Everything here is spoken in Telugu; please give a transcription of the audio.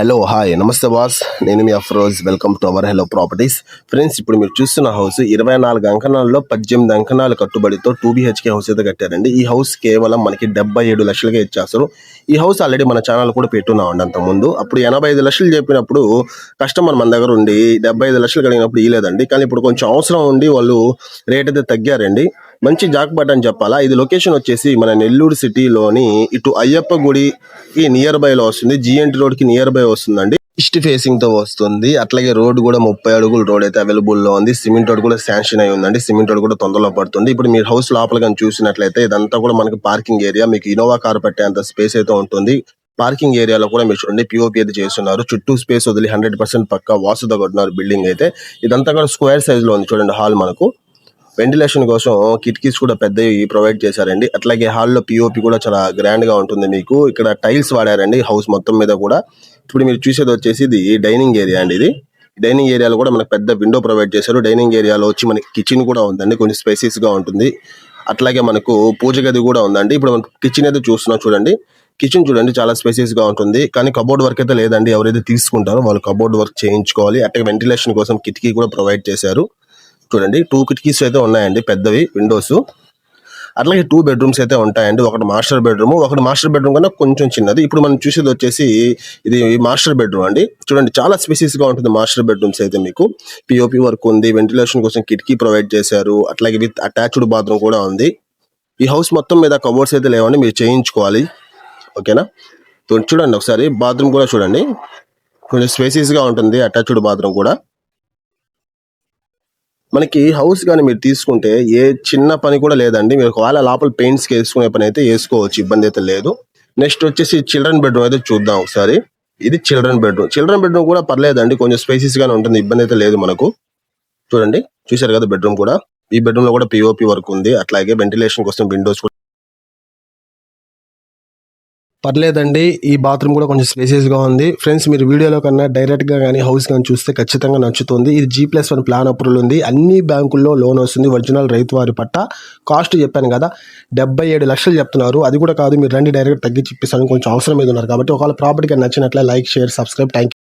హలో హాయ్ నమస్తే బాస్, నేను మీ Afroz. Welcome to our hello properties. Friends, ఇప్పుడు మీరు చూస్తున్న హౌస్ 24 అంకణాల్లో 18 అంకణాల కట్టుబడితో 2BHK హౌస్ అయితే కట్టారండి. ఈ హౌస్ కేవలం మనకి 77 లక్షలకే ఇచ్చేస్తారు. ఈ హౌస్ ఆల్రెడీ మన ఛానల్ కూడా పెట్టున్నామండి అంతకుముందు. అప్పుడు 85 లక్షలు చెప్పినప్పుడు కస్టమర్ మన దగ్గర ఉండి 75 లక్షలు కలిగినప్పుడు ఇవ్వలేదండి. కానీ ఇప్పుడు కొంచెం అవసరం ఉండి వాళ్ళు రేట్ అయితే తగ్గారండి. మంచి జాక్పాట్ అని చెప్పాలా. ఇది లొకేషన్ వచ్చేసి మన నెల్లూరు సిటీలోని ఇటు అయ్యప్ప గుడికి నియర్ బై లో వస్తుంది, GNT రోడ్ కి నియర్ బై వస్తుందండి. ఈస్ట్ ఫేసింగ్ తో వస్తుంది. అట్లాగే రోడ్ కూడా 30 అడుగుల రోడ్ అయితే అవైలబుల్ లో ఉంది. సిమెంట్ రోడ్ కూడా శాంక్షన్ అయి ఉందండి. సిమెంట్ రోడ్ కూడా తొందరలో పడుతుంది. ఇప్పుడు మీరు హౌస్ లోపల కానీ చూసినట్లయితే ఇదంతా కూడా మనకి పార్కింగ్ ఏరియా. మీకు ఇనోవా కార్ పెట్టేంత స్పేస్ అయితే ఉంటుంది. పార్కింగ్ ఏరియాలో కూడా మీరు చూడండి POP అయితే చేస్తున్నారు. చుట్టూ స్పేస్ వదిలి 100% పక్కా వాసుతో కొట్టినారు బిల్డింగ్ అయితే. ఇదంతా కూడా స్క్వేర్ సైజ్ లో ఉంది చూడండి. హాల్ మనకు వెంటిలేషన్ కోసం కిటికీస్ కూడా పెద్దవి ప్రొవైడ్ చేశారండి. అట్లాగే హాల్లో POP కూడా చాలా గ్రాండ్ గా ఉంటుంది. మీకు ఇక్కడ టైల్స్ వాడారండి హౌస్ మొత్తం మీద కూడా. ఇప్పుడు మీరు చూసేది వచ్చేసి ఇది డైనింగ్ ఏరియా అండి. ఇది డైనింగ్ ఏరియాలో కూడా మనకు పెద్ద విండో ప్రొవైడ్ చేశారు. డైనింగ్ ఏరియాలో వచ్చి మనకి కిచెన్ కూడా ఉందండి, కొంచెం స్పేసెస్ గా ఉంటుంది. అట్లాగే మనకు పూజ గది కూడా ఉందండి. ఇప్పుడు మనం కిచెన్ అయితే చూస్తున్నాం చూడండి. కిచెన్ చూడండి చాలా స్పేసెస్ గా ఉంటుంది. కానీ కబోర్డ్ వర్క్ అయితే లేదండి. ఎవరైతే తీసుకుంటారో వాళ్ళు కబోర్డ్ వర్క్ చేయించుకోవాలి. అట్లాగే వెంటిలేషన్ కోసం కిటికీ కూడా ప్రొవైడ్ చేశారు. చూడండి 2 కిటికీస్ అయితే ఉన్నాయండి, పెద్దవి విండోస్. అట్లాగే 2 బెడ్రూమ్స్ అయితే ఉంటాయండి. ఒకటి మాస్టర్ బెడ్రూమ్ కన్నా కొంచెం చిన్నది. ఇప్పుడు మనం చూసేది వచ్చేసి ఇది మాస్టర్ బెడ్రూమ్ అండి. చూడండి చాలా స్పేసెస్ గా ఉంటుంది మాస్టర్ బెడ్రూమ్స్ అయితే. మీకు POP వర్క్ ఉంది, వెంటిలేషన్ కోసం కిటికీ ప్రొవైడ్ చేశారు. అట్లాగే విత్ అటాచ్డ్ బాత్రూమ్ కూడా ఉంది. ఈ హౌస్ మొత్తం మీద కబోర్డ్స్ అయితే లేవండి, మీరు చేయించుకోవాలి. ఓకేనా. చూడండి ఒకసారి బాత్రూమ్ కూడా చూడండి, కొంచెం స్పేసెస్ గా ఉంటుంది. అటాచ్డ్ బాత్రూమ్ కూడా. మనకి హౌస్ కానీ మీరు తీసుకుంటే ఏ చిన్న పని కూడా లేదండి. మీరు ఒకవేళ లోపల పెయింట్స్ వేసుకునే పని అయితే వేసుకోవచ్చు, ఇబ్బంది అయితే లేదు. నెక్స్ట్ వచ్చేసి చిల్డ్రన్ బెడ్రూమ్ అయితే చూద్దాం ఒకసారి. ఇది చిల్డ్రన్ బెడ్రూమ్ కూడా పర్లేదండి, కొంచెం స్పేసెస్ గానే ఉంటుంది, ఇబ్బంది అయితే లేదు మనకు. చూడండి చూశారు కదా బెడ్రూమ్ కూడా. ఈ బెడ్రూమ్ లో కూడా POP వర్క్ ఉంది. అట్లాగే వెంటిలేషన్ కోసం విండోస్ కూడా పర్లేదండి. ఈ బాత్రూమ్ కూడా కొంచెం స్పేసెస్ గా ఉంది. ఫ్రెండ్స్, మీరు వీడియోలో కన్నా డైరెక్ట్ గా కానీ హౌస్ కానీ చూస్తే ఖచ్చితంగా నచ్చుతుంది. ఇది G+1 ప్లాన్ అప్రూవల్ ఉంది. అన్ని బ్యాంకుల్లో లోన్ వస్తుంది. ఒరిజినల్ రైతు వారి పట్ట. కాస్ట్ చెప్పాను కదా 77 లక్షలు చెప్తున్నారు. అది కూడా కాదు, మీరు రండి డైరెక్ట్ తగ్గించి ఇప్పిస్తాను. కొంచెం అవసరం మీద ఉన్నారు కాబట్టి ఒకవేళ ప్రాపర్టీ నచ్చినట్లే like, share, subscribe. Thank you.